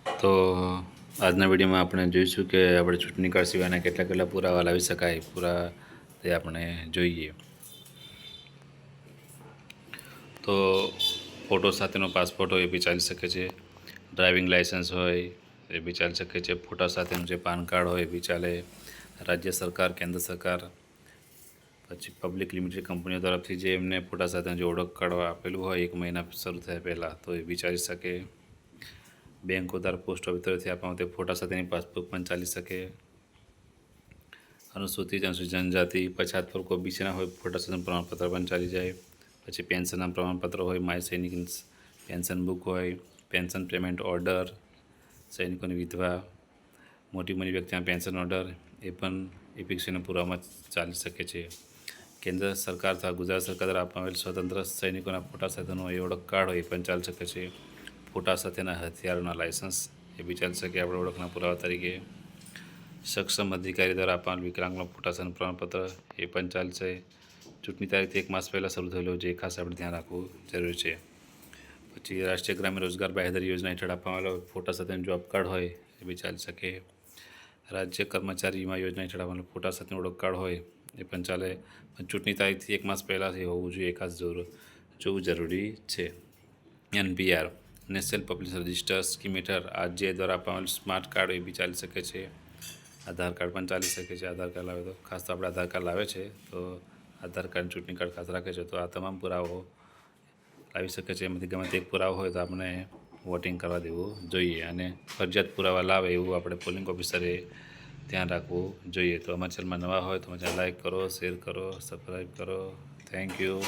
તો આજના વિડીયોમાં આપણે જોઈશું કે આપણે ચૂંટણી કાર્ડ સિવાયના કેટલા પુરાવા લાવી શકાય પૂરા તે આપણે જોઈએ. તો ફોટો સાથેનો પાસપોર્ટ હોય એ બી ચાલી શકે છે, ડ્રાઇવિંગ લાઇસન્સ હોય એ બી ચાલી શકે છે, ફોટા સાથેનું જે પાન કાર્ડ હોય એ બી ચાલે, રાજ્ય સરકાર, કેન્દ્ર સરકાર, પછી પબ્લિક લિમિટેડ કંપનીઓ તરફથી જે એમને ફોટા સાથે જે ઓળખ કાર્ડ આપેલું હોય 1 મહિના શરૂ થયા પહેલાં તો એ બી ચાલી શકે. બેંકો દ્વારા પોસ્ટ ઓફિસ તરફથી આપવામાં તે ફોટા સાથેની પાસબુક પણ ચાલી શકે. અનુસૂચિત જનજાતિ, પછાત વર્ગ ઓબીસીના હોય ફોટા સાથેનું પ્રમાણપત્ર પણ ચાલી જાય. પછી પેન્શનના પ્રમાણપત્ર હોય, માય સૈનિક પેન્શન બુક હોય, પેન્શન પેમેન્ટ ઓર્ડર, સૈનિકોની વિધવા, મોટી વ્યક્તિના પેન્શન ઓર્ડર એ પણ એપીસીના પુરાવામાં ચાલી શકે છે. કેન્દ્ર સરકાર તથા ગુજરાત સરકાર દ્વારા આપવામાં આવેલ સ્વતંત્ર સૈનિકોના ફોટા સાથેનો એ ઓળખ કાર્ડ હોય એ પણ ચાલી શકે છે. ફોટા સાથેના હથિયારોના લાયસન્સ એ બી ચાલી શકે આપણે ઓળખના પુરાવા તરીકે. સક્ષમ અધિકારી દ્વારા આપવામાં વિકલાંગનો ફોટા સાથેનું પ્રમાણપત્ર એ પણ ચાલશે. ચૂંટણી તારીખથી 1 માસ પહેલાં શરૂ થયેલો જે ખાસ આપણે ધ્યાન રાખવું જરૂરી છે. પછી રાષ્ટ્રીય ગ્રામ્ય રોજગાર બાંહેધરી યોજના હેઠળ આપવામાં આવેલો ફોટા સાથેનું જોબ કાર્ડ હોય એ બી ચાલી શકે. રાજ્ય કર્મચારી વીમા યોજના હેઠળ આપવાનું ફોટા સાથેનું ઓળખ કાર્ડ હોય એ પણ ચાલે. પણ ચૂંટણી તારીખથી 1 માસ પહેલાંથી હોવું જોઈએ, ખાસ જોવું જરૂરી છે. NPR national population register scheme હેઠળ RGI દ્વારા આપવામાં સ્માર્ટ કાર્ડ એ બી ચાલી શકે છે. આધાર કાર્ડ પણ ચાલી શકે છે. આધાર કાર્ડ લાવે તો ખાસ તો આપણે આધાર કાર્ડ લાવે છે તો આધાર કાર્ડ, ચૂંટણી કાર્ડ ખાસ રાખે છે તો આ તમામ પુરાવાઓ લાવી શકે છે. એમાંથી ગમે તે એક પુરાવો હોય તો આપણે વોટિંગ કરવા દેવું જોઈએ અને ફરજિયાત પુરાવા લાવે એવું આપણે પોલિંગ ઓફિસરે ધ્યાન રાખવું જોઈએ. તો અમારા ચેનલમાં નવા હોય તો અમારી ચેનલ લાઈક કરો, શેર કરો, સબસ્ક્રાઈબ કરો. Thank you.